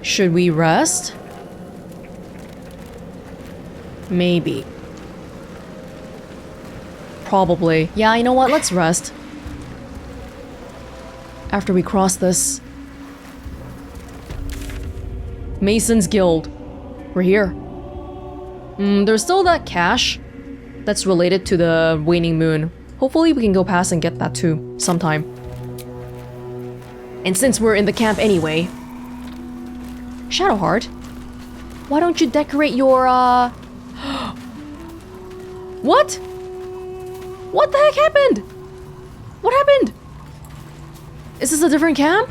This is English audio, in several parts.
Should we rest? Maybe. Probably. Yeah, you know what? Let's rest. After we cross this. Mason's Guild. We're here. There's still that cache that's related to the waning moon. Hopefully we can go past and get that too, sometime. And since we're in the camp anyway... Shadowheart, why don't you decorate your, What? What the heck happened? What happened? Is this a different camp?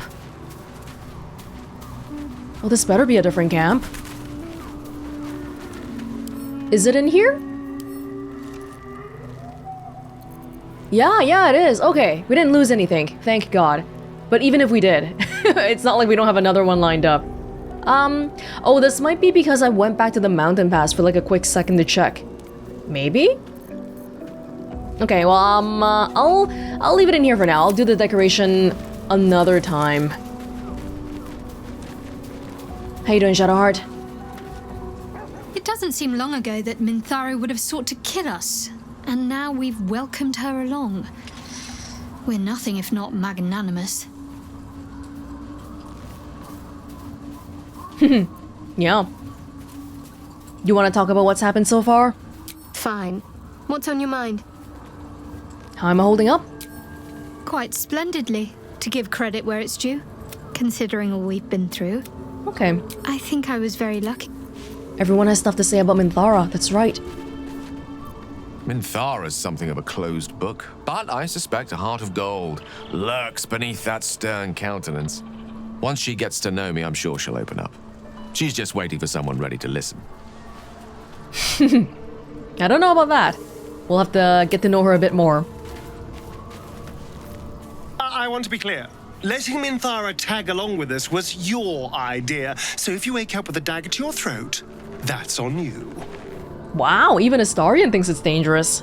Well, this better be a different camp. Is it in here? Yeah, it is. Okay, we didn't lose anything, thank God. But even if we did, it's not like we don't have another one lined up. Oh, this might be because I went back to the mountain pass for like a quick second to check. Maybe? Okay, well, I'll leave it in here for now. I'll do the decoration another time. How you doing, Shadowheart? It doesn't seem long ago that Minthara would have sought to kill us, and now we've welcomed her along. We're nothing if not magnanimous. Yeah. You want to talk about what's happened so far? Fine. What's on your mind? How am I holding up? Quite splendidly, to give credit where it's due, considering all we've been through. Okay. I think I was very lucky. Everyone has stuff to say about Minthara, that's right. Minthara's something of a closed book, but I suspect a heart of gold lurks beneath that stern countenance. Once she gets to know me, I'm sure she'll open up. She's just waiting for someone ready to listen. I don't know about that. We'll have to get to know her a bit more. I want to be clear. Letting Minthara tag along with us was your idea, so if you wake up with a dagger to your throat, that's on you. Wow, even Astarion thinks it's dangerous.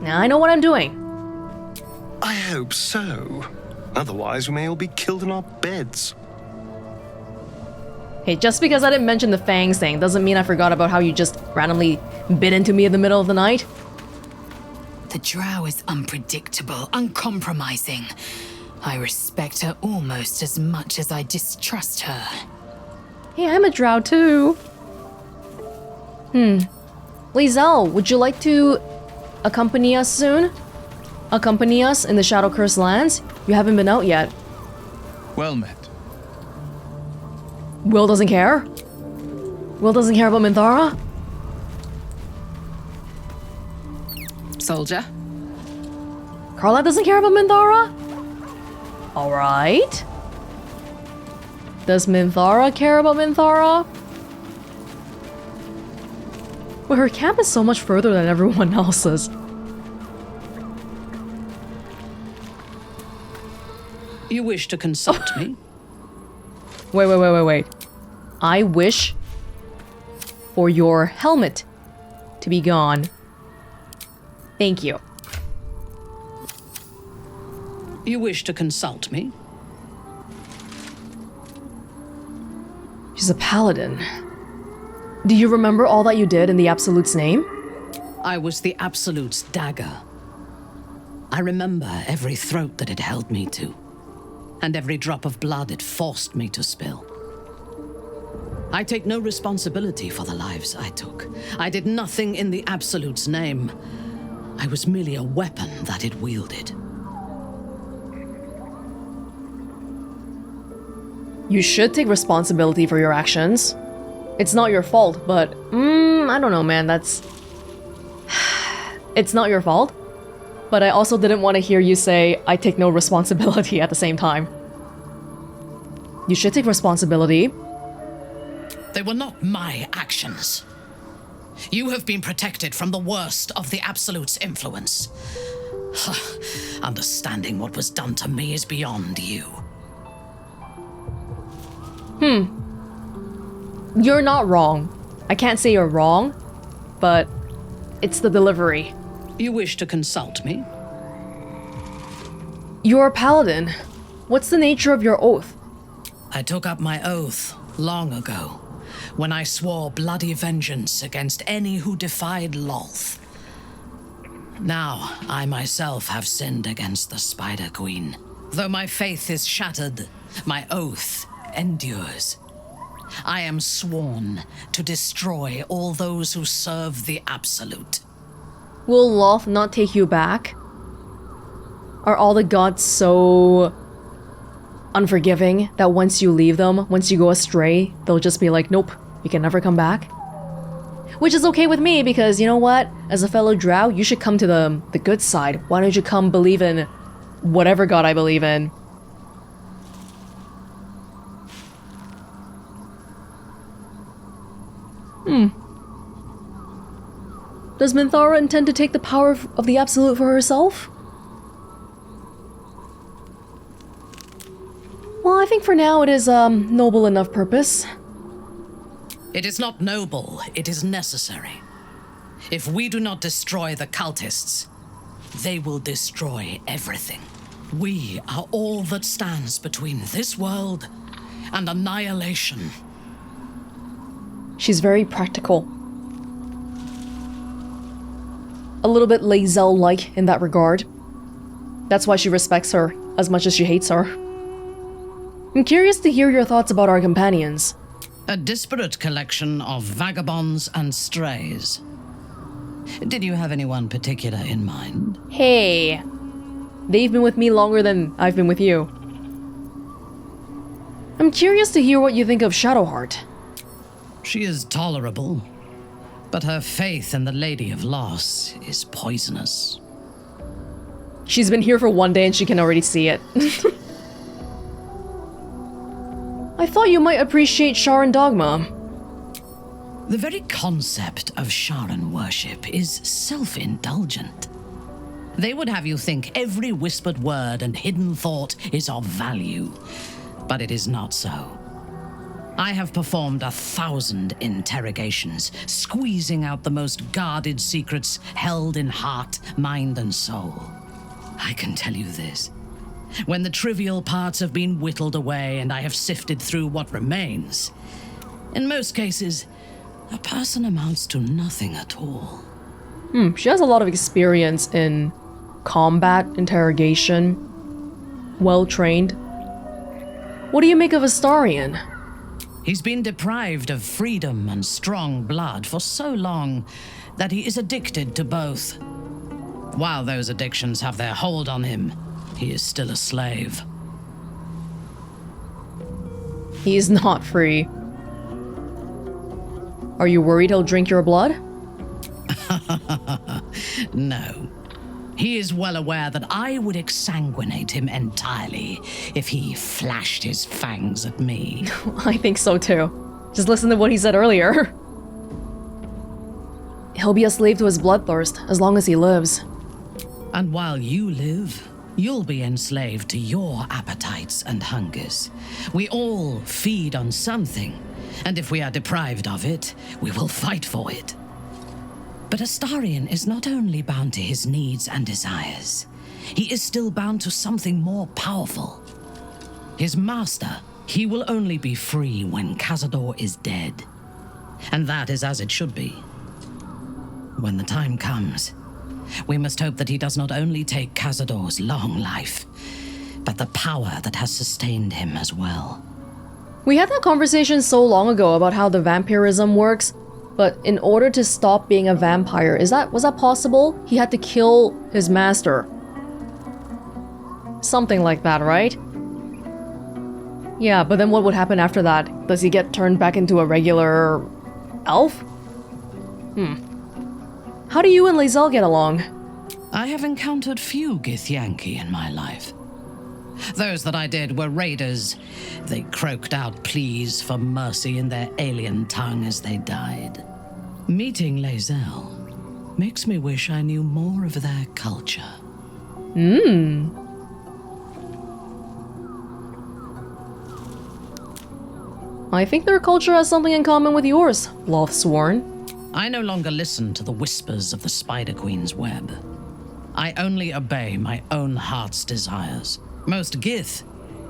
Now I know what I'm doing. I hope so. Otherwise, we may all be killed in our beds. Hey, just because I didn't mention the fangs thing doesn't mean I forgot about how you just randomly bit into me in the middle of the night. The drow is unpredictable, uncompromising. I respect her almost as much as I distrust her. Hey, I'm a drow too. Lizelle, would you like to accompany us soon? Accompany us in the Shadow Cursed lands? You haven't been out yet. Well met. Wyll doesn't care? Wyll doesn't care about Minthara? Soldier? Karlach doesn't care about Minthara? Alright. Does Minthara care about Minthara? Well, her camp is so much further than everyone else's. You wish to consult me? Wait. I wish for your helmet to be gone. Thank you. You wish to consult me? She's a paladin. Do you remember all that you did in the Absolute's name? I was the Absolute's dagger. I remember every throat that it held me to, and every drop of blood it forced me to spill. I take no responsibility for the lives I took. I did nothing in the Absolute's name. I was merely a weapon that it wielded. You should take responsibility for your actions. It's not your fault, but I don't know, man, that's... It's not your fault, but I also didn't want to hear you say, I take no responsibility at the same time. You should take responsibility. They were not my actions. You have been protected from the worst of the Absolute's influence. Understanding what was done to me is beyond you. You're not wrong. I can't say you're wrong, but it's the delivery. You wish to consult me? You're a paladin. What's the nature of your oath? I took up my oath long ago, when I swore bloody vengeance against any who defied Lolth. Now, I myself have sinned against the Spider Queen. Though my faith is shattered, my oath endures. I am sworn to destroy all those who serve the Absolute. Will Lolth not take you back? Are all the gods so unforgiving that once you leave them, once you go astray, they'll just be like, nope, you can never come back? Which is okay with me, because you know what? As a fellow drow, you should come to the good side. Why don't you come believe in whatever god I believe in? Does Minthara intend to take the power of the Absolute for herself? Well, I think for now it is noble enough purpose. It is not noble, it is necessary. If we do not destroy the cultists, they will destroy everything. We are all that stands between this world and annihilation. She's very practical. A little bit Lae'zel-like in that regard. That's why she respects her as much as she hates her. I'm curious to hear your thoughts about our companions. A disparate collection of vagabonds and strays. Did you have anyone particular in mind? Hey, they've been with me longer than I've been with you. I'm curious to hear what you think of Shadowheart. She is tolerable, but her faith in the Lady of Loss is poisonous. She's been here for one day and she can already see it. I thought you might appreciate Sharan Dogma. The very concept of Sharan worship is self-indulgent. They would have you think every whispered word and hidden thought is of value, but it is not so. I have performed 1,000 interrogations, squeezing out the most guarded secrets held in heart, mind, and soul. I can tell you this. When the trivial parts have been whittled away and I have sifted through what remains, in most cases, a person amounts to nothing at all. She has a lot of experience in combat, interrogation, well trained. What do you make of Astarion? He's been deprived of freedom and strong blood for so long that he is addicted to both. While those addictions have their hold on him, he is still a slave. He's not free. Are you worried he'll drink your blood? No. He is well aware that I would exsanguinate him entirely if he flashed his fangs at me. I think so too. Just listen to what he said earlier. He'll be a slave to his bloodthirst as long as he lives. And while you live, you'll be enslaved to your appetites and hungers. We all feed on something, and if we are deprived of it, we will fight for it. But Astarion is not only bound to his needs and desires, he is still bound to something more powerful. His master, he will only be free when Cazador is dead. And that is as it should be. When the time comes, we must hope that he does not only take Cazador's long life, but the power that has sustained him as well. We had that conversation so long ago about how the vampirism works, but in order to stop being a vampire, was that possible? He had to kill his master. Something like that, right? Yeah, but then what would happen after that? Does he get turned back into a regular elf? How do you and Lae'zel get along? I have encountered few Githyanki in my life. Those that I did were raiders. They croaked out pleas for mercy in their alien tongue as they died. Meeting Lae'zel makes me wish I knew more of their culture. I think their culture has something in common with yours, Lothsworn. I no longer listen to the whispers of the Spider Queen's web. I only obey my own heart's desires. Most Gith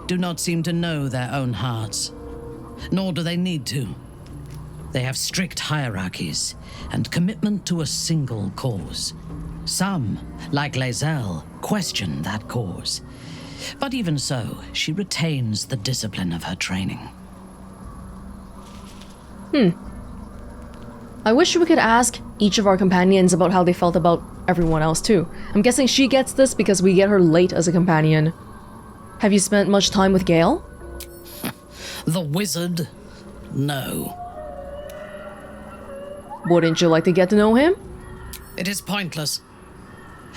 do not seem to know their own hearts, nor do they need to. They have strict hierarchies and commitment to a single cause. Some, like Lae'zel, question that cause. But even so, she retains the discipline of her training. I wish we could ask each of our companions about how they felt about everyone else too. I'm guessing she gets this because we get her late as a companion. Have you spent much time with Gale? The wizard? No. Wouldn't you like to get to know him? It is pointless.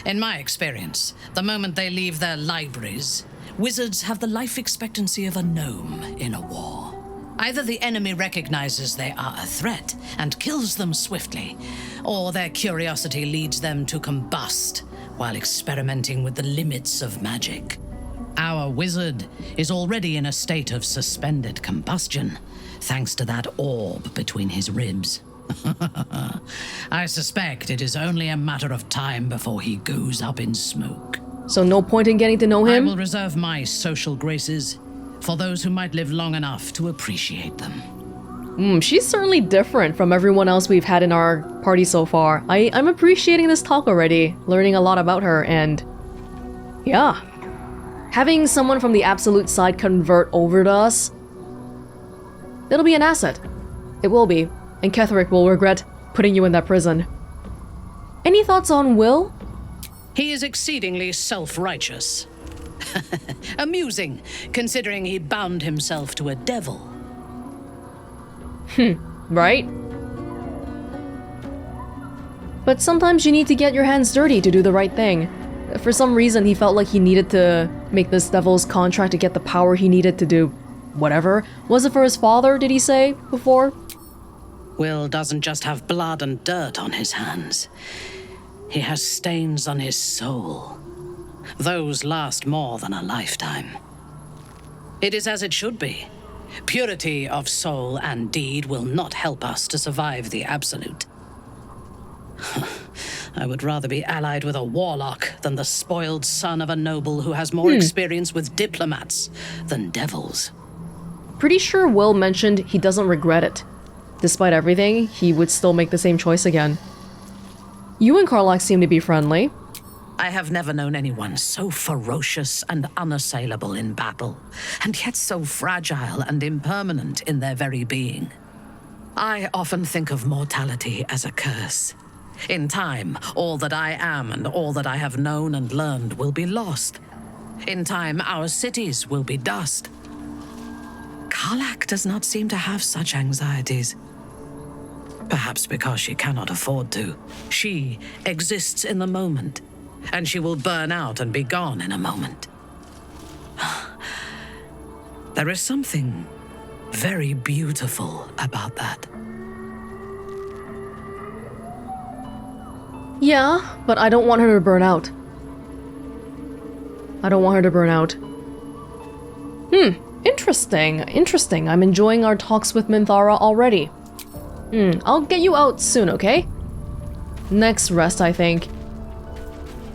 In my experience, the moment they leave their libraries, wizards have the life expectancy of a gnome in a war. Either the enemy recognizes they are a threat and kills them swiftly, or their curiosity leads them to combust while experimenting with the limits of magic. Our wizard is already in a state of suspended combustion, thanks to that orb between his ribs. I suspect it is only a matter of time before he goes up in smoke. So no point in getting to know I him? will reserve my social graces for those who might live long enough to appreciate them. She's certainly different from everyone else we've had in our party so far. I'm appreciating this talk already, learning a lot about her, and yeah. Having someone from the Absolute side convert over to us, it'll be an asset. It will be. And Ketheric will regret putting you in that prison. Any thoughts on Wyll? He is exceedingly self-righteous. Amusing, considering he bound himself to a devil. Right? But sometimes you need to get your hands dirty to do the right thing. For some reason, he felt like he needed to make this devil's contract to get the power he needed to do whatever. Was it for his father, did he say before? Wyll doesn't just have blood and dirt on his hands. He has stains on his soul. Those last more than a lifetime. It is as it should be. Purity of soul and deed will not help us to survive the Absolute. I would rather be allied with a warlock than the spoiled son of a noble who has more experience with diplomats than devils. Pretty sure Wyll mentioned he doesn't regret it. Despite everything, he would still make the same choice again. You and Karlach seem to be friendly. I have never known anyone so ferocious and unassailable in battle, and yet so fragile and impermanent in their very being. I often think of mortality as a curse. In time, all that I am and all that I have known and learned will be lost. In time, our cities will be dust. Karlach does not seem to have such anxieties. Perhaps because she cannot afford to. She exists in the moment, and she will burn out and be gone in a moment. There is something very beautiful about that. Yeah, but I don't want her to burn out. I don't want her to burn out. Interesting. I'm enjoying our talks with Minthara already. I'll get you out soon, okay? Next rest, I think.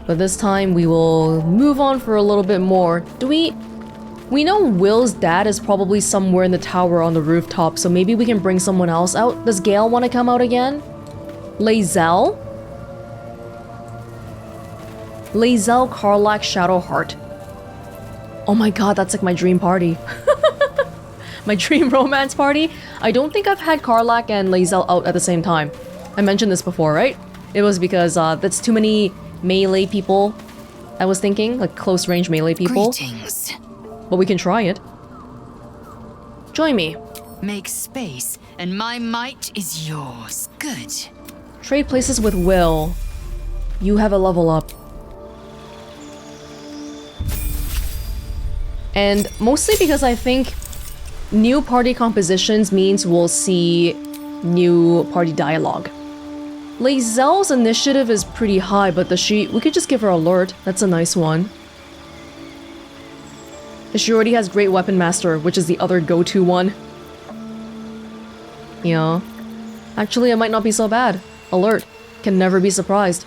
But this time we will move on for a little bit more. We know Wyll's dad is probably somewhere in the tower on the rooftop, so maybe we can bring someone else out. Does Gale want to come out again? Lae'zel? Lae'zel, Karlach, Shadowheart. Oh my god, that's like my dream party. My dream romance party? I don't think I've had Karlach and Lae'zel out at the same time. I mentioned this before, right? It was because that's too many melee people, I was thinking, like close range melee people. Greetings. But we can try it. Join me. Make space, and my might is yours. Good. Trade places with Wyll. You have a level up. And mostly because I think new party compositions means we'll see new party dialogue. Lae'zel's initiative is pretty high, but we could just give her alert. That's a nice one. She already has Great Weapon Master, which is the other go-to one. Yeah. Actually, it might not be so bad. Alert. Can never be surprised.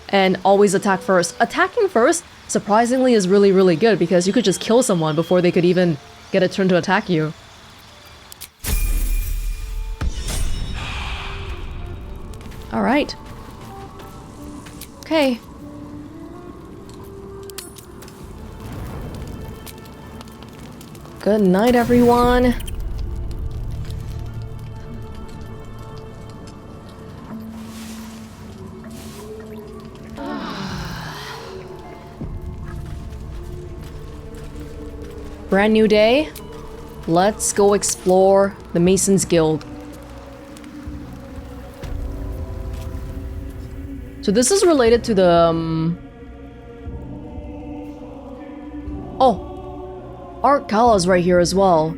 and always attack first. Attacking first, surprisingly, is really, really good because you could just kill someone before they could even get a turn to attack you. Alright. Okay. Good night, everyone. Brand new day. Let's go explore the Masons Guild. So this is related to the Oh, Arkala's right here as well.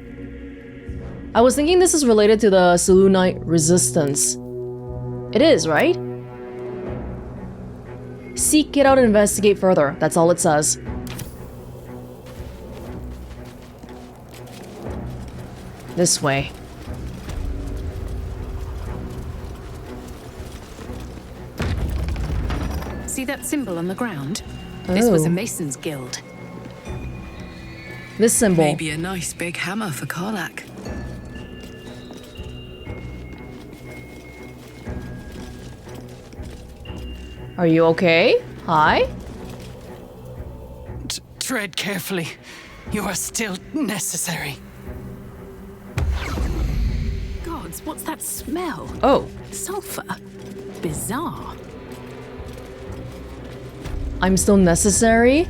I was thinking this is related to the Selûnite resistance. It is, right? Seek it out and investigate further. That's all it says. This way. See that symbol on the ground? This was a Mason's guild. This symbol. Maybe a nice big hammer for Karlach. Are you okay? Hi? Tread carefully. You are still necessary. Gods, what's that smell? Oh. Sulfur. Bizarre. I'm still necessary?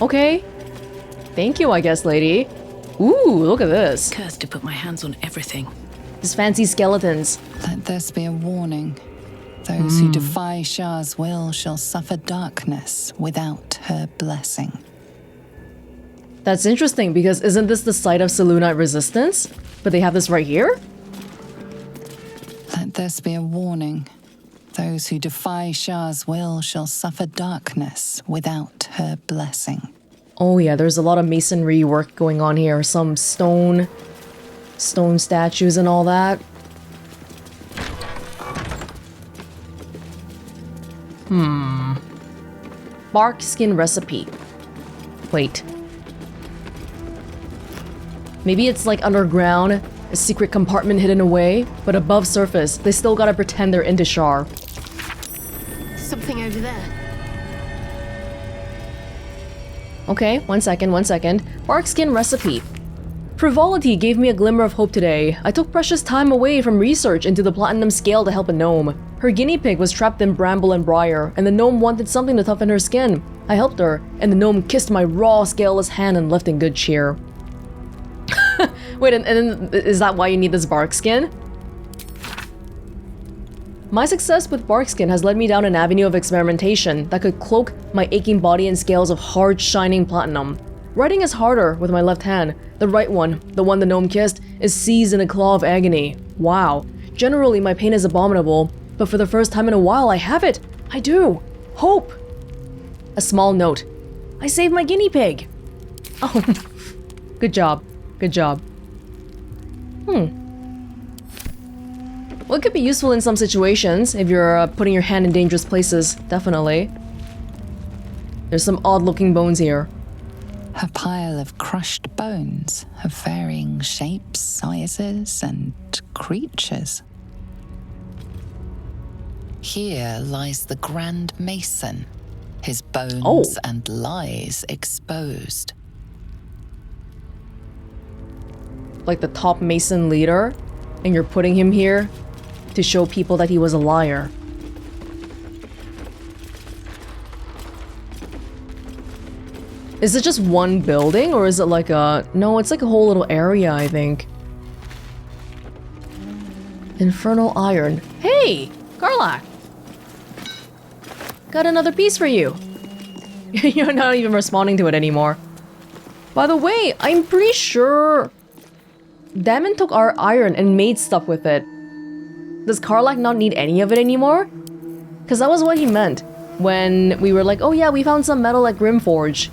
Okay. Thank you, I guess, lady. Ooh, look at this. Cursed to put my hands on everything. These fancy skeletons. Let this be a warning. Those who defy Shah's will shall suffer darkness without her blessing. That's interesting because isn't this the site of Selûnite resistance? But they have this right here? Let this be a warning. Those who defy Shah's will shall suffer darkness without her blessing. Oh yeah, there's a lot of masonry work going on here. Some stone statues and all that. Bark skin recipe. Wait. Maybe it's like underground, a secret compartment hidden away, but above surface, they still gotta pretend they're into Shar. Something over there. Okay, one second. Bark skin recipe. Frivolity gave me a glimmer of hope today. I took precious time away from research into the platinum scale to help a gnome. Her guinea pig was trapped in bramble and briar, and the gnome wanted something to toughen her skin. I helped her, and the gnome kissed my raw, scaleless hand and left in good cheer. Wait, and is that why you need this bark skin? My success with bark skin has led me down an avenue of experimentation that could cloak my aching body in scales of hard, shining platinum. Writing is harder with my left hand. The right one, the one the gnome kissed, is seized in a claw of agony. Wow. Generally, my pain is abominable, but for the first time in a while, I have it. I do. Hope. A small note. I saved my guinea pig. Oh, good job. Good job. Well, it could be useful in some situations if you're putting your hand in dangerous places, definitely. There's some odd-looking bones here. A pile of crushed bones of varying shapes, sizes, and creatures. Here lies the Grand Mason, his bones and lies exposed. Like the top Mason leader, and you're putting him here to show people that he was a liar. Is it just one building, or is it like a... No, it's like a whole little area, I think. Infernal iron. Hey! Karlach! Got another piece for you. You're not even responding to it anymore. By the way, I'm pretty sure... Damon took our iron and made stuff with it. Does Karlach not need any of it anymore? Because that was what he meant when we were like, oh yeah, we found some metal at Grimforge.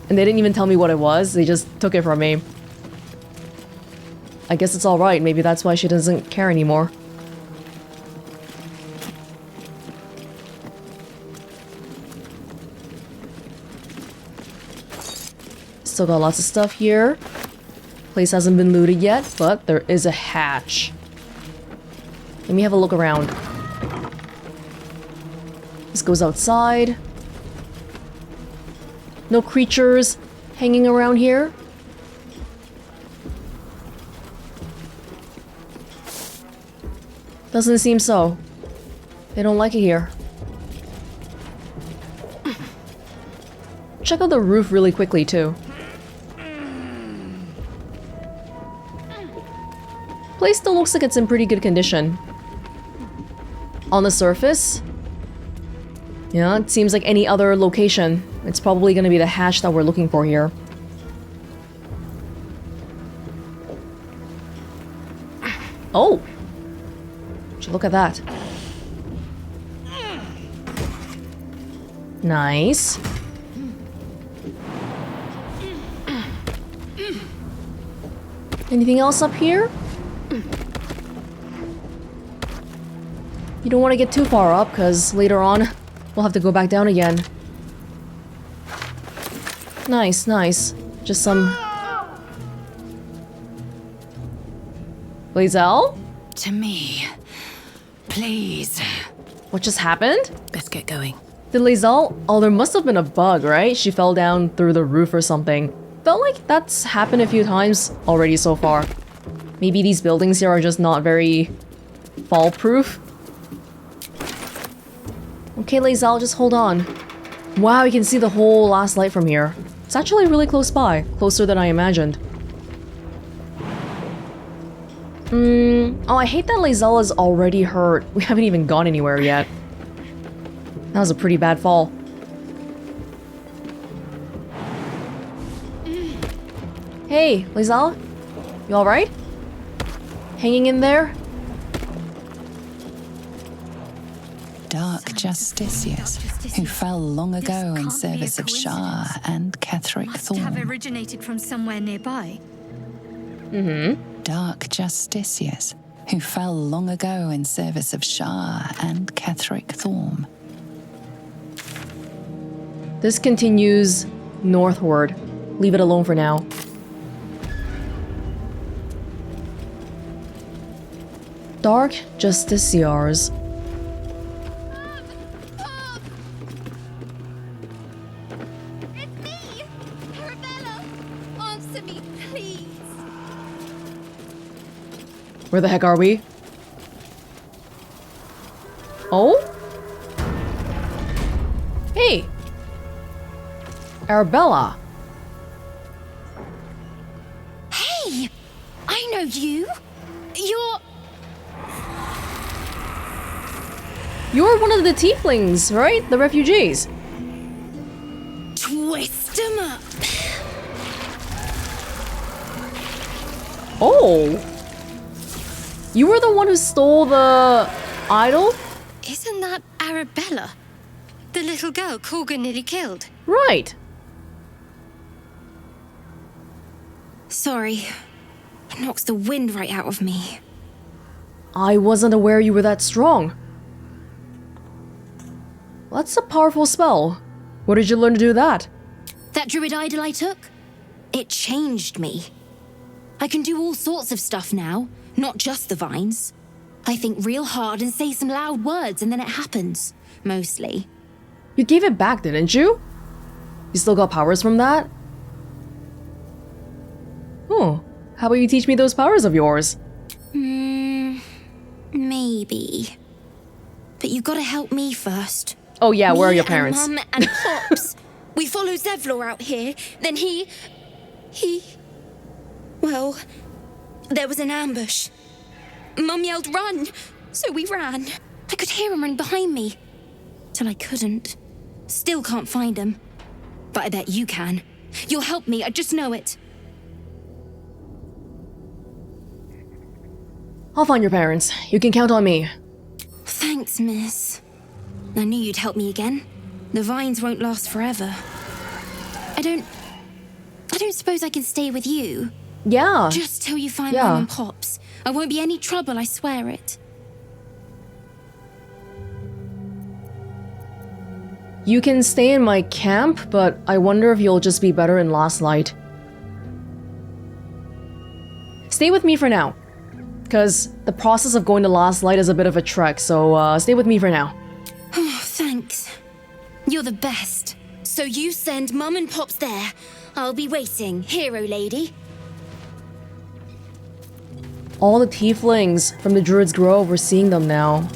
And they didn't even tell me what it was, they just took it from me. I guess it's alright, maybe that's why she doesn't care anymore. Still got lots of stuff here. Place hasn't been looted yet, but there is a hatch. Let me have a look around. This goes outside. No creatures hanging around here. Doesn't seem so. They don't like it here. Check out the roof really quickly, too. Place still looks like it's in pretty good condition. On the surface, yeah, it seems like any other location. It's probably going to be the hatch that we're looking for here. Oh! Would you look at that. Nice. Anything else up here? You don't want to get too far up, because later on, we'll have to go back down again. Nice, nice. Just some... Lae'zel? To me. Please. What just happened? Best get going. Did Lae'zel... Oh, there must have been a bug, right? She fell down through the roof or something. Felt like that's happened a few times already so far. Maybe these buildings here are just not very... fall-proof? Okay, Lae'zel, just hold on. Wow, you can see the whole last light from here. It's actually really close by. Closer than I imagined. Oh, I hate that Lae'zel is already hurt. We haven't even gone anywhere yet. That was a pretty bad fall. Hey, Lae'zel? You alright? Hanging in there? Dark justiciars who fell long ago in service of Shah and Ketheric Must have Thorn. originated from somewhere nearby. Dark justiciars who fell long ago in service of Shah and Ketheric Thorn. This continues northward. Leave it alone for now. Dark justiciars. It's me! Arabella! Answer me, please! Where the heck are we? Oh? Hey! Arabella! Hey! I know you! You're one of the tieflings, right? The refugees. Twist 'em up! Oh! You were the one who stole the idol? Isn't that Arabella? The little girl Corgan nearly killed. Right. Sorry. It knocks the wind right out of me. I wasn't aware you were that strong. That's a powerful spell. Where did you learn to do that? That druid idol I took? It changed me. I can do all sorts of stuff now, not just the vines. I think real hard and say some loud words and then it happens. Mostly. You gave it back, didn't you? You still got powers from that? Oh, how about you teach me those powers of yours? Maybe. But you gotta help me first. Oh yeah, where are Me your parents? And Mum and Pops. We followed Zevlor out here. Then he... Well, there was an ambush. Mum yelled, run! So we ran. I could hear him running behind me. Till I couldn't. Still can't find him. But I bet you can. You'll help me, I just know it. I'll find your parents. You can count on me. Thanks, miss. I knew you'd help me again. The vines won't last forever. I don't suppose I can stay with you. Yeah. Just till you find Yeah. Mum and Pops. I won't be any trouble, I swear it. You can stay in my camp, but I wonder if you'll just be better in Last Light. Stay with me for now. Because the process of going to Last Light is a bit of a trek, so stay with me for now. Oh, thanks. You're the best. So you send Mum and Pops there. I'll be waiting, hero lady. All the tieflings from the Druid's Grove, we're seeing them now.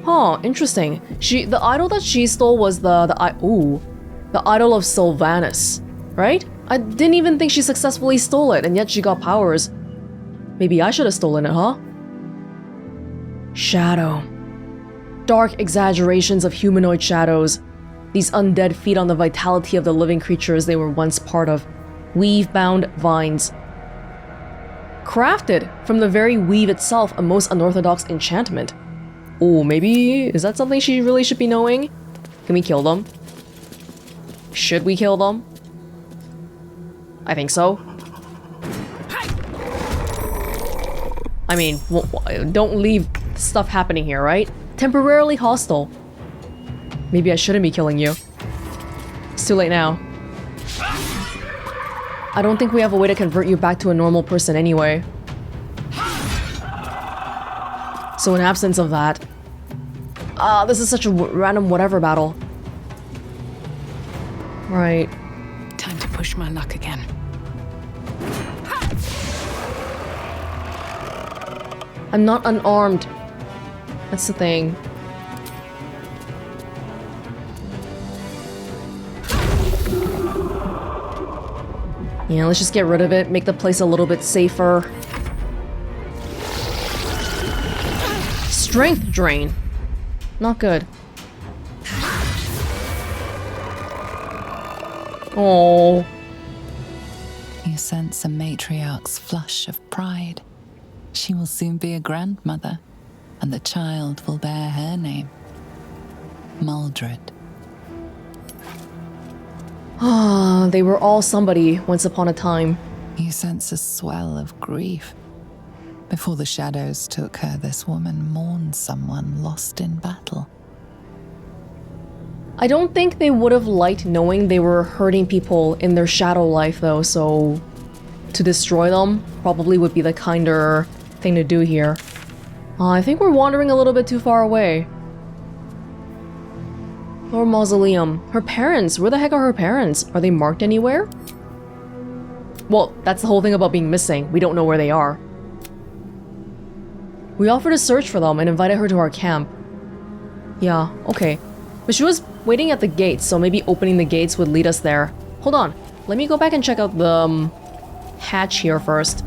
Huh, interesting. The idol that she stole was the idol of Sylvanus, right? I didn't even think she successfully stole it, and yet she got powers. Maybe I should have stolen it, huh? Shadow. Dark exaggerations of humanoid shadows. These undead feed on the vitality of the living creatures they were once part of. Weave-bound vines. Crafted from the very weave itself, a most unorthodox enchantment. Oh, maybe... is that something she really should be knowing? Can we kill them? Should we kill them? I think so. I mean, don't leave stuff happening here, right? Temporarily hostile. Maybe I shouldn't be killing you. It's too late now. I don't think we have a way to convert you back to a normal person anyway. So in absence of that... this is such a random whatever battle. Right. Time to push my luck again. I'm not unarmed. That's the thing. Yeah, let's just get rid of it, make the place a little bit safer. Strength drain. Not good. Oh. You sense a matriarch's flush of pride. She will soon be a grandmother, and the child will bear her name. Maldred. Ah, they were all somebody once upon a time. You sense a swell of grief. Before the shadows took her, this woman mourned someone lost in battle. I don't think they would have liked knowing they were hurting people in their shadow life though, so to destroy them probably would be the kinder thing to do here. I think we're wandering a little bit too far away. Or mausoleum. Her parents. Where the heck are her parents? Are they marked anywhere? Well, that's the whole thing about being missing. We don't know where they are. We offered to search for them and invited her to our camp. Yeah, okay. But she was waiting at the gates, so maybe opening the gates would lead us there. Hold on. Let me go back and check out the hatch here first.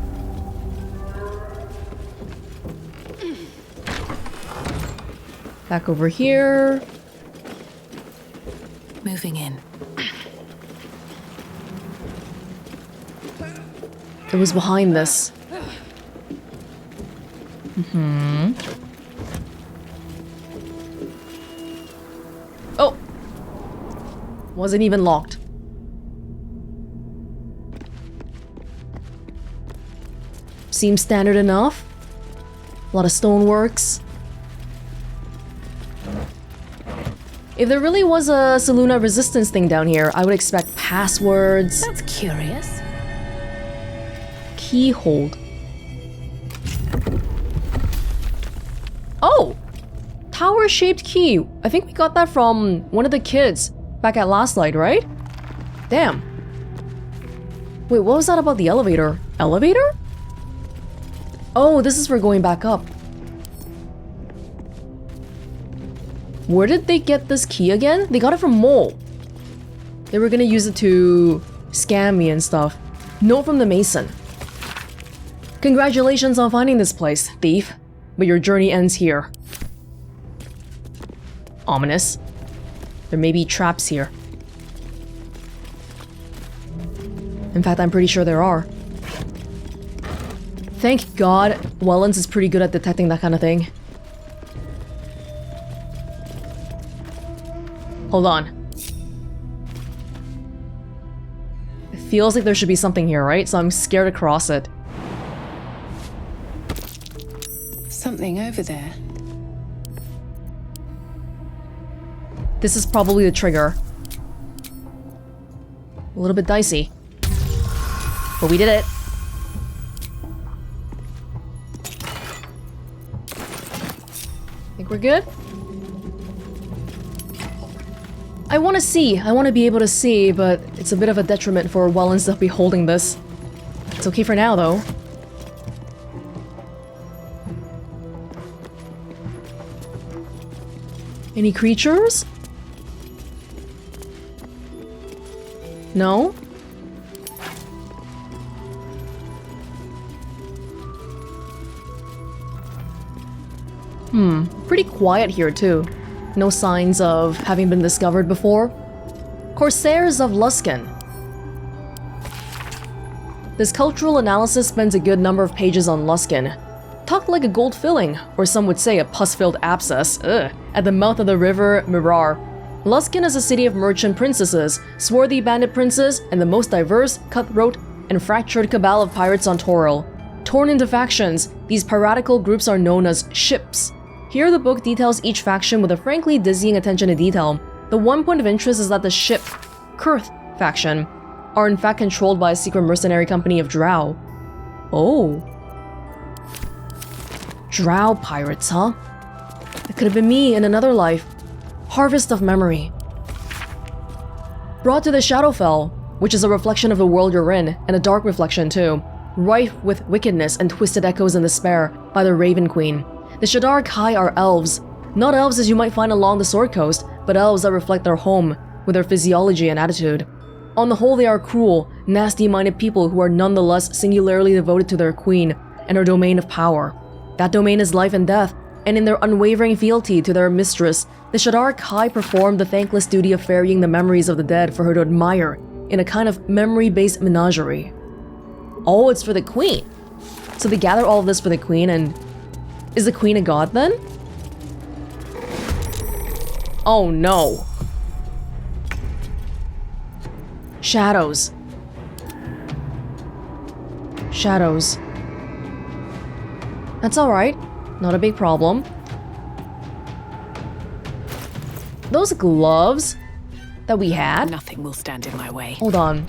Back over here. Moving in. It was behind this. Oh! Wasn't even locked. Seems standard enough. A lot of stoneworks. If there really was a Selûne resistance thing down here, I would expect passwords. That's curious. Keyhold. Oh! Tower-shaped key. I think we got that from one of the kids back at Last Light, right? Damn. Wait, what was that about the elevator? Elevator? Oh, this is for going back up. Where did they get this key again? They got it from Mole. They were gonna use it to scam me and stuff. Note from the Mason. Congratulations on finding this place, thief. But your journey ends here. Ominous. There may be traps here. In fact, I'm pretty sure there are. Thank God, Welonz is pretty good at detecting that kind of thing. Hold on. It feels like there should be something here, right? So I'm scared to cross it. Something over there. This is probably the trigger. A little bit dicey. But we did it. Think we're good? I want to see. I want to be able to see, but it's a bit of a detriment for Welonz to be holding this. It's okay for now, though. Any creatures? No? Pretty quiet here too. No signs of having been discovered before. Corsairs of Luskan. This cultural analysis spends a good number of pages on Luskan. Tucked like a gold filling, or some would say a pus-filled abscess, at the mouth of the river Mirar. Luskan is a city of merchant princesses, swarthy bandit princes, and the most diverse, cutthroat, and fractured cabal of pirates on Toril. Torn into factions, these piratical groups are known as ships. Here the book details each faction with a frankly dizzying attention to detail. The one point of interest is that the ship, Kurth faction, are in fact controlled by a secret mercenary company of Drow. Oh. Drow pirates, huh? It could have been me in another life. Harvest of memory. Brought to the Shadowfell, which is a reflection of the world you're in, and a dark reflection too, rife with wickedness and twisted echoes and despair by the Raven Queen. The Shadar Kai are elves. Not elves as you might find along the Sword Coast, but elves that reflect their home, with their physiology and attitude. On the whole, they are cruel, nasty-minded people who are nonetheless singularly devoted to their queen and her domain of power. That domain is life and death, and in their unwavering fealty to their mistress, the Shadar Kai perform the thankless duty of ferrying the memories of the dead for her to admire in a kind of memory-based menagerie. Oh, it's for the queen. So they gather all of this for the queen, and is the queen a god then? Oh no. Shadows. Shadows. That's alright. Not a big problem. Those gloves that we had? Nothing will stand in my way. Hold on.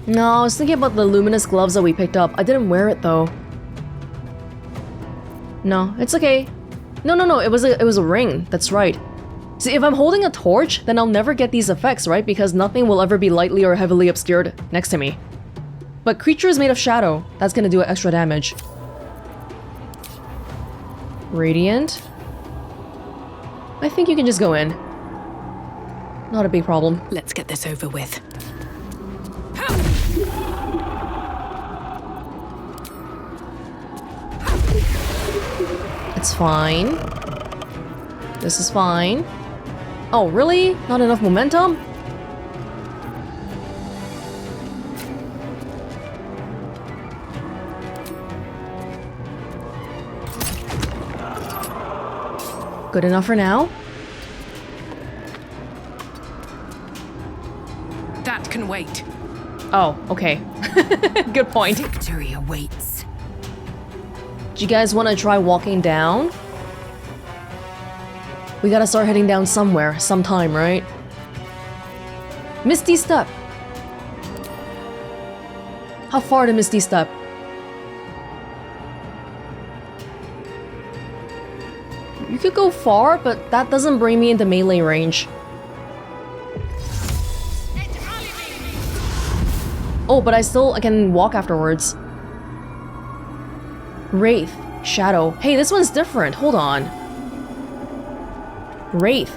No, I was thinking about the luminous gloves that we picked up. I didn't wear it though. No, it's okay. No, it was a ring. That's right. See, if I'm holding a torch, then I'll never get these effects, right? Because nothing will ever be lightly or heavily obscured next to me. But creatures made of shadow, that's gonna do extra damage. Radiant. I think you can just go in. Not a big problem. Let's get this over with. It's fine. This is fine. Oh, really? Not enough momentum? Good enough for now. That can wait. Oh, okay. Good point. Victory awaits. Do you guys want to try walking down? We gotta start heading down somewhere, sometime, right? Misty Step. How far to Misty Step? You could go far, but that doesn't bring me into melee range. Oh, but I can walk afterwards. Wraith. Shadow. Hey, this one's different. Hold on. Wraith.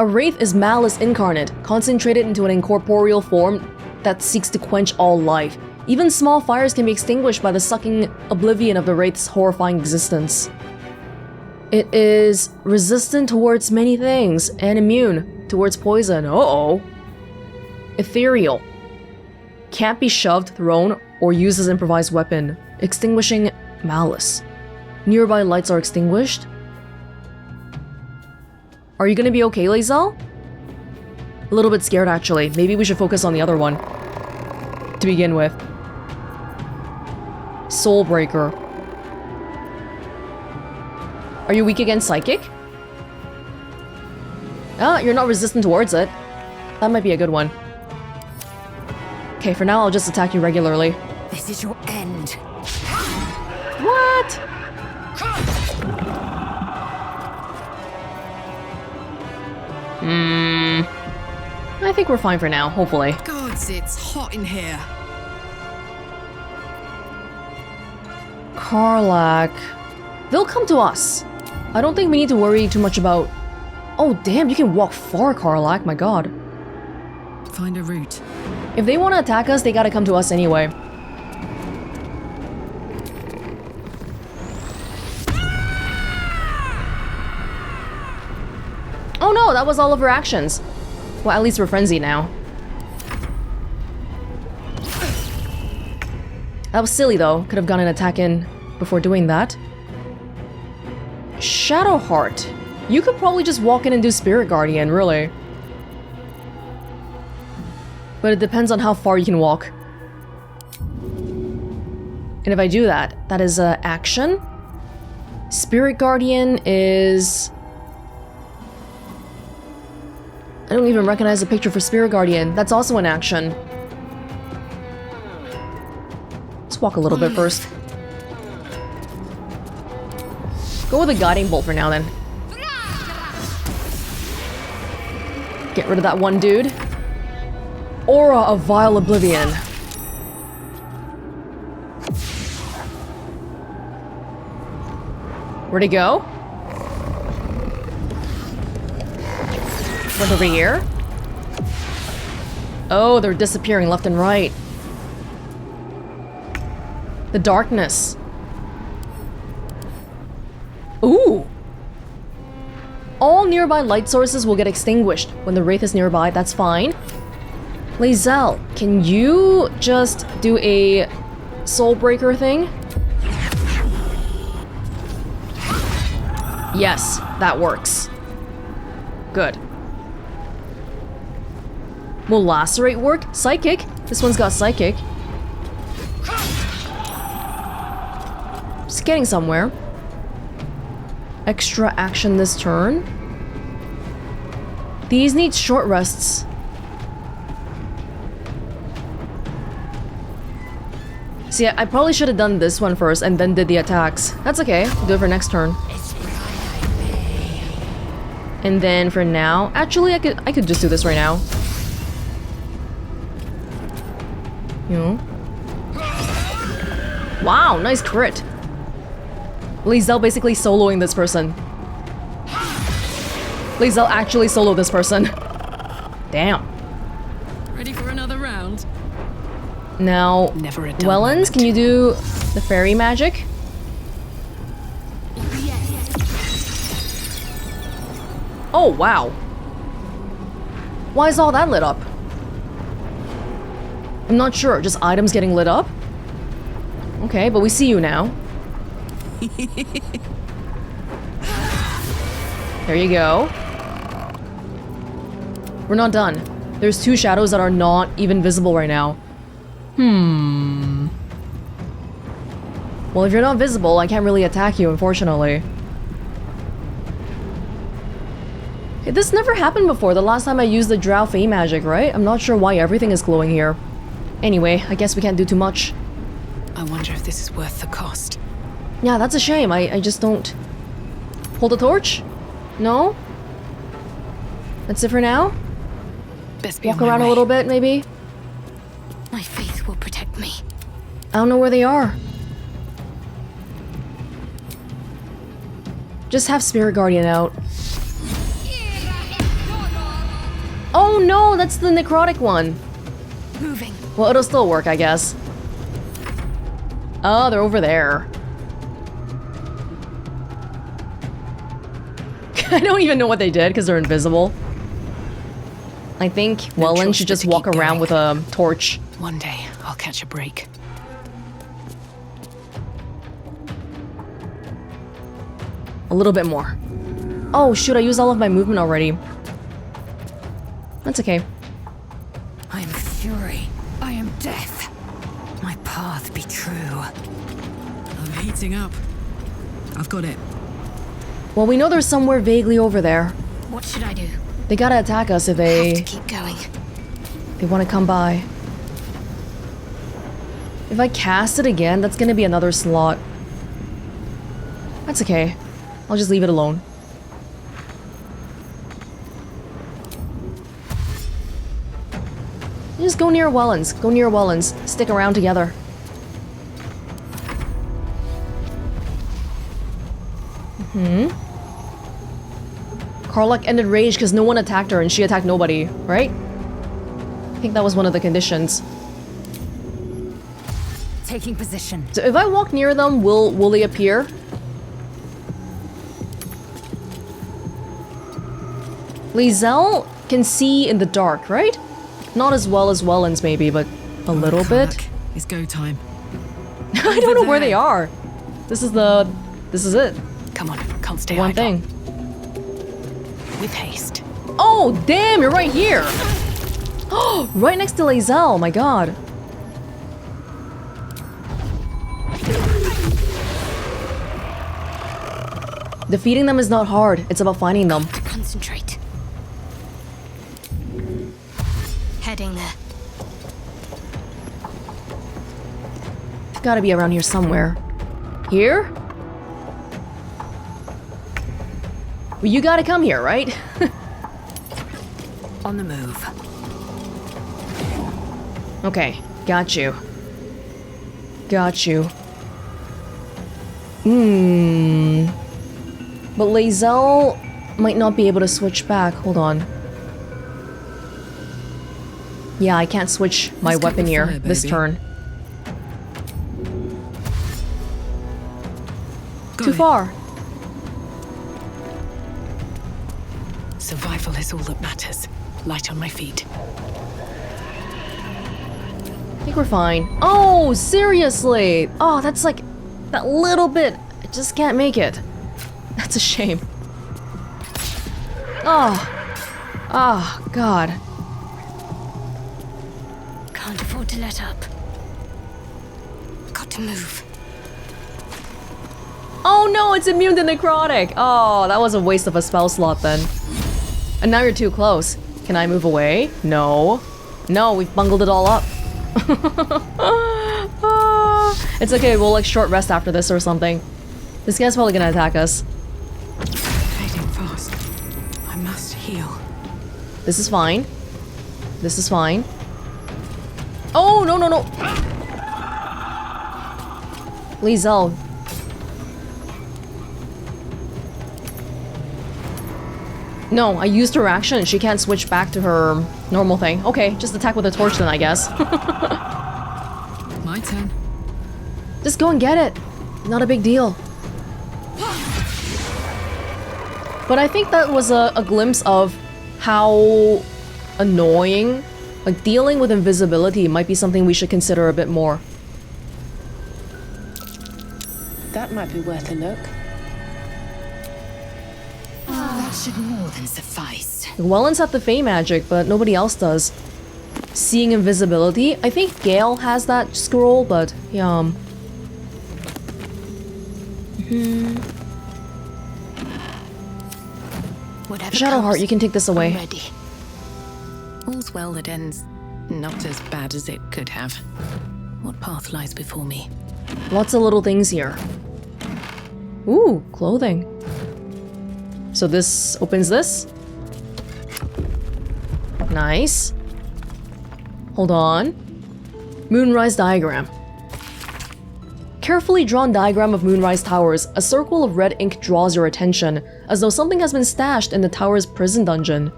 A wraith is malice incarnate, concentrated into an incorporeal form that seeks to quench all life. Even small fires can be extinguished by the sucking oblivion of the wraith's horrifying existence. It is resistant towards many things and immune towards poison. Uh-oh. Ethereal. Can't be shoved, thrown, or used as improvised weapon. Extinguishing malice. Nearby lights are extinguished. Are you gonna be okay, Lae'zel? A little bit scared, actually. Maybe we should focus on the other one. To begin with. Soulbreaker. Are you weak against Psychic? Ah, you're not resistant towards it. That might be a good one. Okay, for now I'll just attack you regularly. This is your end. What? What? I think we're fine for now, hopefully. Gods, it's hot in here. Karlach. They'll come to us. I don't think we need to worry too much about... Oh, damn, you can walk far, Karlach. My god. Find a route. If they want to attack us, they gotta come to us anyway. Oh no, that was all of her actions. Well, at least we're frenzied now. That was silly though. Could have gone an attack in before doing that. Shadowheart. You could probably just walk in and do Spirit Guardian, really. But it depends on how far you can walk. And if I do that, that is action. Spirit Guardian is... I don't even recognize the picture for Spirit Guardian. That's also an action. Let's walk a little bit first. Go with a Guiding Bolt for now, then. Get rid of that one dude. Aura of Vile Oblivion. Where'd he go? Went over here? Oh, they're disappearing left and right. The darkness. Ooh! All nearby light sources will get extinguished when the wraith is nearby, that's fine. Lae'zel, can you just do a soul breaker thing? Yes, that works. Good. Will lacerate work? Psychic? This one's got psychic. Just getting somewhere. Extra action this turn. These need short rests. See, I probably should have done this one first and then did the attacks. That's okay. Do it for next turn. And then for now, actually I could just do this right now. You know. Wow, nice crit. Lae'zel basically soloing this person. Lae'zel actually soloed this person. Damn. Ready for another round? Now, Never a dull Welonz, moment. can you do the fairy magic? Oh, wow. Why is all that lit up? I'm not sure, just items getting lit up? Okay, but we see you now. There you go. We're not done. There's two shadows that are not even visible right now. Well, if you're not visible, I can't really attack you, unfortunately. Okay, this never happened before, the last time I used the Drow Fey magic, right? I'm not sure why everything is glowing here. Anyway, I guess we can't do too much. I wonder if this is worth the cost. Yeah, that's a shame. I just don't... Hold a torch? No? That's it for now? Best be Walk on my around a way. little bit, maybe? My faith will protect me. I don't know where they are. Just have Spirit Guardian out. Oh no, that's the necrotic one. Moving. Well, it'll still work, I guess. Oh, they're over there. I don't even know what they did because they're invisible. I think Welonz should just walk around with a torch. One day, I'll catch a break. A little bit more. Oh shoot, I used all of my movement already. That's okay. I am fury. I am death. My path be true. I'm heating up. I've got it. Well, we know there's somewhere vaguely over there. What should I do? They gotta attack us if I have they to keep going. want to come by. If I cast it again, that's gonna be another slot. That's okay. I'll just leave it alone. Just go near Welonz. Go near Welonz. Stick around together. Karlach ended rage because no one attacked her and she attacked nobody, right? I think that was one of the conditions. Taking position. So if I walk near them, will they appear? Lizelle can see in the dark, right? Not as well as Welonz maybe, but a little bit. Karlach, it's go time. I don't know where they are. This is it. Come on, can't stay One idle. thing. With haste. Oh, damn, you're right here. Oh, right next to Lizelle, my god. Defeating them is not hard. It's about finding them. Concentrate. Heading there. Gotta be around here somewhere. Here? Well, you gotta come here, right? On the move. Okay, got you. Got you. But Lizelle might not be able to switch back. Hold on. Yeah, I can't switch my Let's get weapon the here fire, this baby. turn. Got Too it. far. Survival is all that matters. Light on my feet. I think we're fine. Oh, seriously? Oh, that's like that little bit. I just can't make it. That's a shame. Oh. Oh, God. Can't afford to let up. Got to move. Oh no, it's immune to necrotic. Oh, that was a waste of a spell slot then. And now you're too close. Can I move away? No. No, we've bungled it all up. It's okay, we'll like short rest after this or something. This guy's probably gonna attack us. Fading fast. I must heal. This is fine. This is fine. Oh, no, no, no. Lizelle. No, I used her action. She can't switch back to her normal thing. Okay, just attack with a torch then, I guess. My turn. Just go and get it. Not a big deal. But I think that was a glimpse of how annoying, like dealing with invisibility might be something we should consider a bit more. That might be worth a look. That should more than suffice. Welonz had the Fey magic, but nobody else does. Seeing invisibility, I think Gale has that scroll, but yeah. Whatever Shadowheart, comes, you can take this I'm away. ready. All's well that ends not as bad as it could have. What path lies before me? Lots of little things here. Ooh, clothing. So this opens this. Nice. Hold on. Moonrise diagram. Carefully drawn diagram of Moonrise Towers. A circle of red ink draws your attention, as though something has been stashed in the tower's prison dungeon.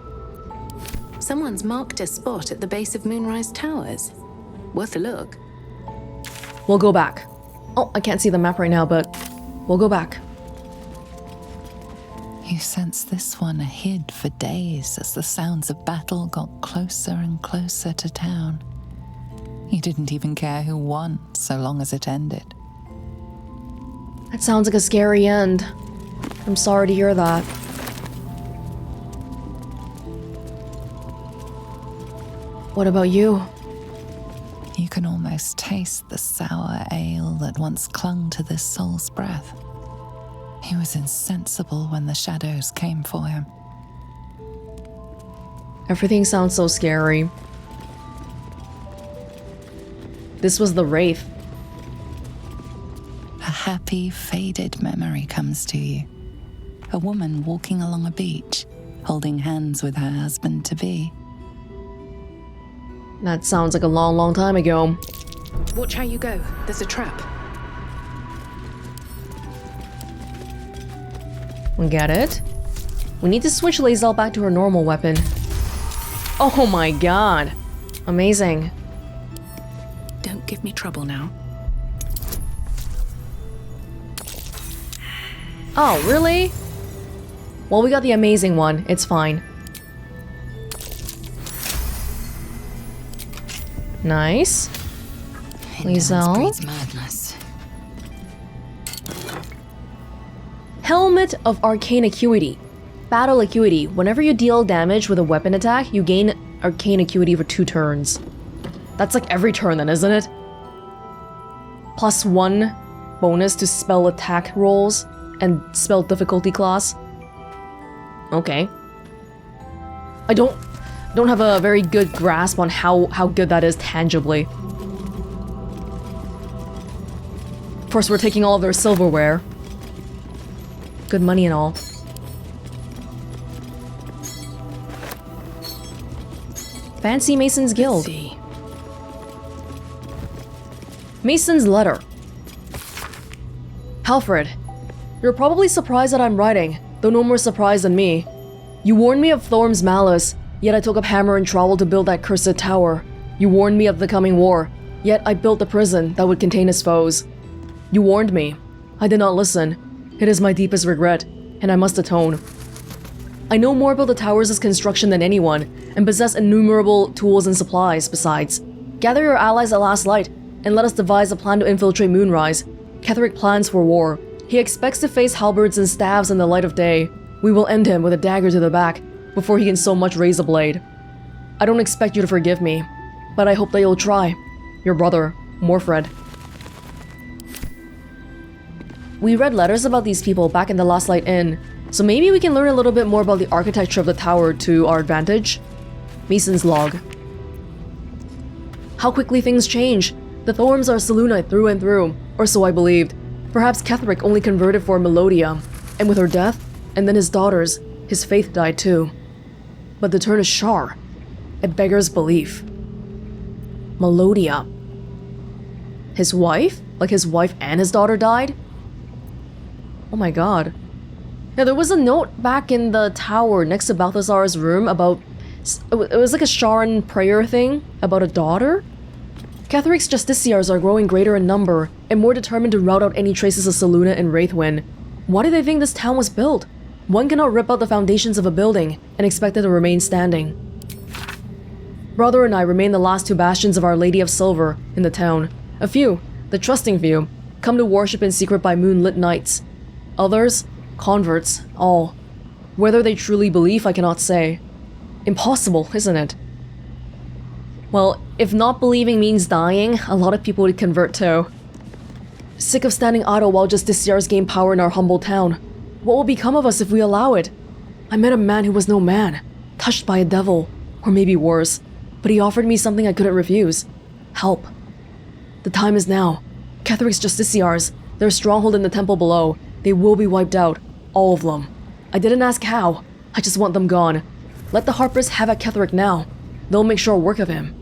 Someone's marked a spot at the base of Moonrise Towers. Worth a look. We'll go back. Oh, I can't see the map right now, but we'll go back. You sensed this one hid for days as the sounds of battle got closer and closer to town. You didn't even care who won, so long as it ended. That sounds like a scary end. I'm sorry to hear that. What about you? You can almost taste the sour ale that once clung to this soul's breath. He was insensible when the shadows came for him. Everything sounds so scary. This was the Wraith. A happy, faded memory comes to you. A woman walking along a beach, holding hands with her husband-to-be. That sounds like a long, long time ago. Watch how you go. There's a trap. Get it? We need to switch Lae'zel back to her normal weapon. Oh my god. Amazing. Don't give me trouble now. Oh, really? Well, we got the amazing one. It's fine. Nice. Lae'zel. Breeds madness. Helmet of Arcane Acuity. Battle Acuity. Whenever you deal damage with a weapon attack, you gain Arcane Acuity for 2 turns. That's like every turn then, isn't it? +1 bonus to spell attack rolls and spell difficulty class. Okay. I don't have a very good grasp on how good that is tangibly. Of course, we're taking all of their silverware. Good money and all. Fancy Mason's Guild. Mason's Letter. Halfred, you're probably surprised that I'm writing, though no more surprised than me. You warned me of Thorm's malice, yet I took up hammer and trowel to build that cursed tower. You warned me of the coming war, yet I built a prison that would contain his foes. You warned me. I did not listen. It is my deepest regret, and I must atone. I know more about the tower's construction than anyone, and possess innumerable tools and supplies. Besides, gather your allies at last light, and let us devise a plan to infiltrate Moonrise. Ketheric plans for war. He expects to face halberds and staves in the light of day. We will end him with a dagger to the back, before he can so much raise a blade. I don't expect you to forgive me, but I hope that you'll try. Your brother, Morfred. We read letters about these people back in the Last Light Inn, so maybe we can learn a little bit more about the architecture of the tower to our advantage. Mason's Log. How quickly things change. The Thorms are Selûnite through and through, or so I believed. Perhaps Ketheric only converted for Melodia, and with her death, and then his daughters, his faith died too. But to turn to Shar, it beggars belief. Melodia. His wife? Like his wife and his daughter died? Oh my god. Now there was a note back in the tower next to Balthazar's room about... It was like a Sharan prayer thing about a daughter? Ketheric's Justiciars are growing greater in number and more determined to rout out any traces of Selûne and Wraithwind. Why do they think this town was built? One cannot rip out the foundations of a building and expect it to remain standing. Brother and I remain the last 2 bastions of Our Lady of Silver in the town. A few, the trusting few, come to worship in secret by moonlit nights. Others, converts, all. Whether they truly believe, I cannot say. Impossible, isn't it? Well, if not believing means dying, a lot of people would convert too. Sick of standing idle while Justiciars gain power in our humble town. What will become of us if we allow it? I met a man who was no man, touched by a devil, or maybe worse, but he offered me something I couldn't refuse. Help. The time is now. Ketheric's Justiciars, their stronghold in the temple below, they will be wiped out, all of them. I didn't ask how, I just want them gone. Let the Harpers have at Ketheric now. They'll make short work of him.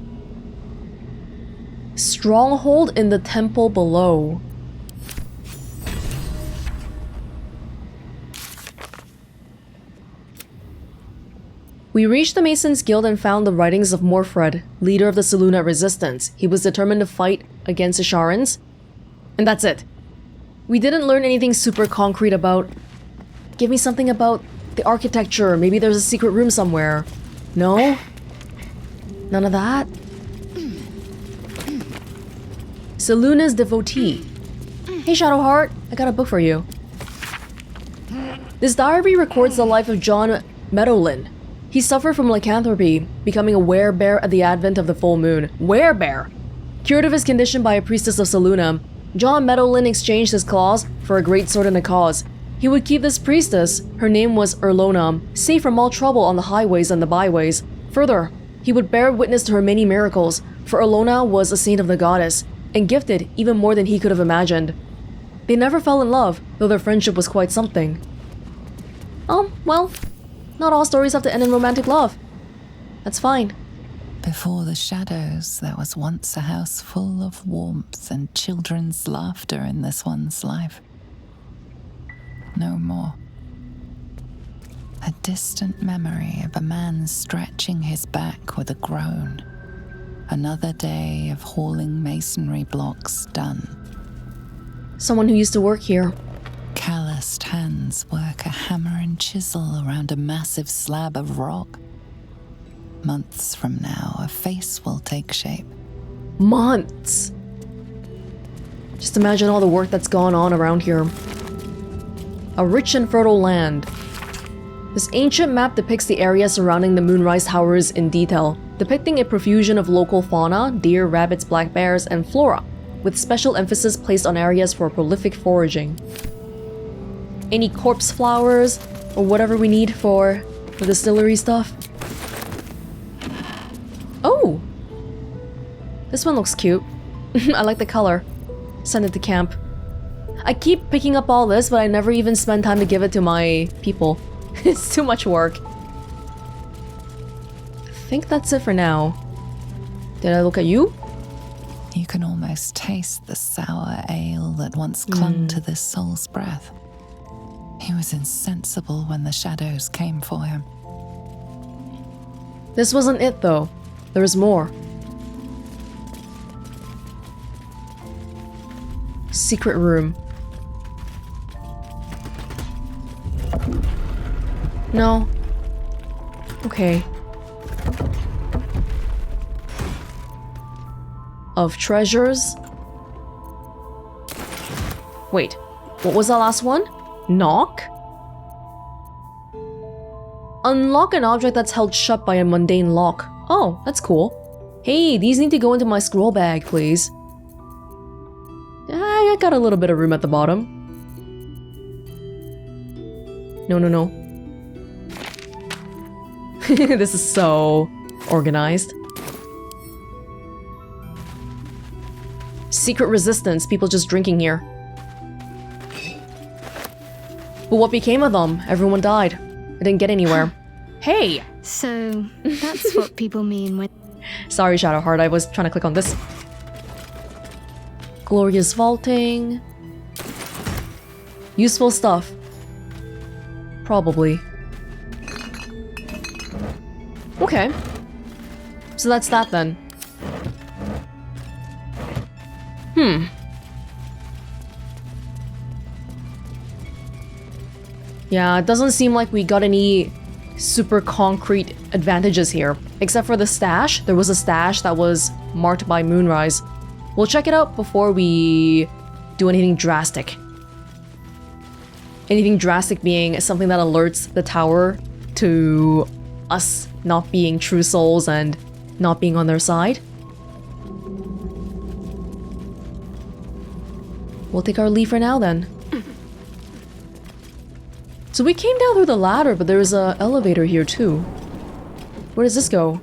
Stronghold in the temple below. We reached the Masons Guild and found the writings of Morfred, leader of the Selûne resistance. He was determined to fight against the Sharans. And that's it. We didn't learn anything super concrete about... Give me something about the architecture. Maybe there's a secret room somewhere. No? None of that? Selûne's devotee. Hey Shadowheart, I got a book for you. This diary records the life of John Meadowlin. He suffered from lycanthropy, becoming a werebear at the advent of the full moon. Werebear! Cured of his condition by a priestess of Selûne, John Meadowlin exchanged his claws for a great sword and a cause. He would keep this priestess, her name was Erlona, safe from all trouble on the highways and the byways. Further, he would bear witness to her many miracles, for Erlona was a saint of the goddess, and gifted even more than he could have imagined. They never fell in love, though their friendship was quite something. Well, not all stories have to end in romantic love. That's fine. Before the shadows, there was once a house full of warmth and children's laughter in this one's life. No more. A distant memory of a man stretching his back with a groan. Another day of hauling masonry blocks done. Someone who used to work here. Calloused hands work a hammer and chisel around a massive slab of rock. Months from now, a face will take shape. Months! Just imagine all the work that's gone on around here. A rich and fertile land. This ancient map depicts the area surrounding the Moonrise Towers in detail, depicting a profusion of local fauna, deer, rabbits, black bears, and flora, with special emphasis placed on areas for prolific foraging. Any corpse flowers, or whatever we need for the distillery stuff? Oh! This one looks cute. I like the color. Send it to camp. I keep picking up all this, but I never even spend time to give it to my people. It's too much work. I think that's it for now. Did I look at you? You can almost taste the sour ale that once clung to this soul's breath. He was insensible when the shadows came for him. This wasn't it, though. There was more. Secret room. No. Okay. Of treasures? Wait, what was the last one? Knock? Unlock an object that's held shut by a mundane lock. Oh, that's cool. Hey, these need to go into my scroll bag, please. I got a little bit of room at the bottom. No. This is so organized. Secret resistance, people just drinking here. But what became of them? Everyone died. I didn't get anywhere. Hey! So, that's what people mean when... Sorry, Shadowheart, I was trying to click on this. Glorious vaulting. Useful stuff. Probably. Okay. So that's that then. Yeah, it doesn't seem like we got any super concrete advantages here. Except for the stash. There was a stash that was marked by Moonrise. We'll check it out before we do anything drastic. Anything drastic being something that alerts the tower to us not being true souls and not being on their side. We'll take our leave for now then. So we came down through the ladder, but there's an elevator here too. Where does this go?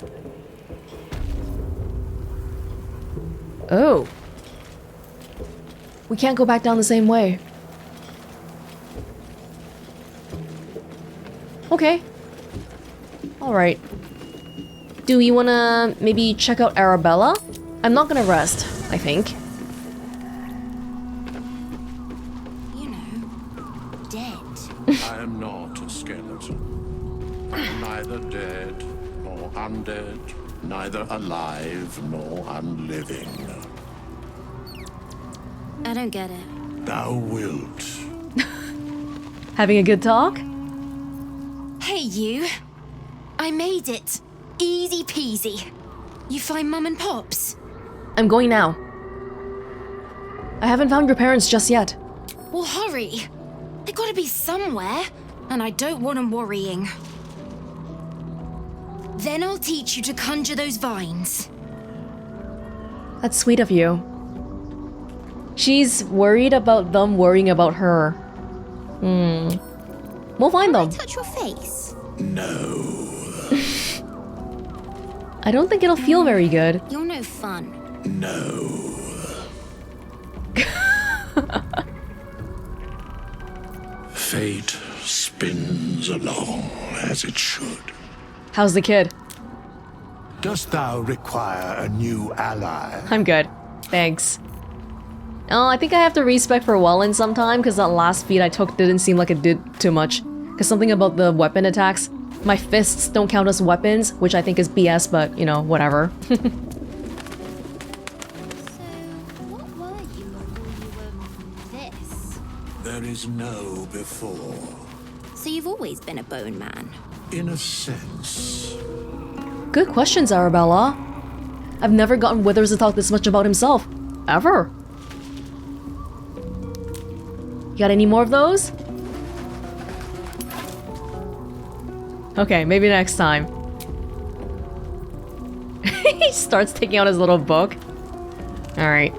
Oh. We can't go back down the same way. Okay. Alright. Do we wanna maybe check out Arabella? I'm not gonna rest, I think. You know, dead. I am not a skeleton. Neither dead nor undead, neither alive nor unliving. I don't get it. Thou wilt. Having a good talk? Hey, you. I made it. Easy peasy. You find Mum and Pops? I'm going now. I haven't found your parents just yet. Well, hurry. They gotta be somewhere, and I don't want them worrying. Then I'll teach you to conjure those vines. That's sweet of you. She's worried about them worrying about her. We'll find them. Touch your face. No. I don't think it'll feel very good. You're no fun. No. Fate spins along as it should. How's the kid? Dost thou require a new ally? I'm good. Thanks. Oh, I think I have to respec for Welonz sometime, because that last feat I took didn't seem like it did too much. Because something about the weapon attacks. My fists don't count as weapons, which I think is BS, but, you know, whatever. So, what were you before you were this? There is no before. So you've always been a bone man? In a sense. Good questions, Arabella. I've never gotten Withers to talk this much about himself. Ever. You got any more of those? Okay, maybe next time. He starts taking out his little book. Alright.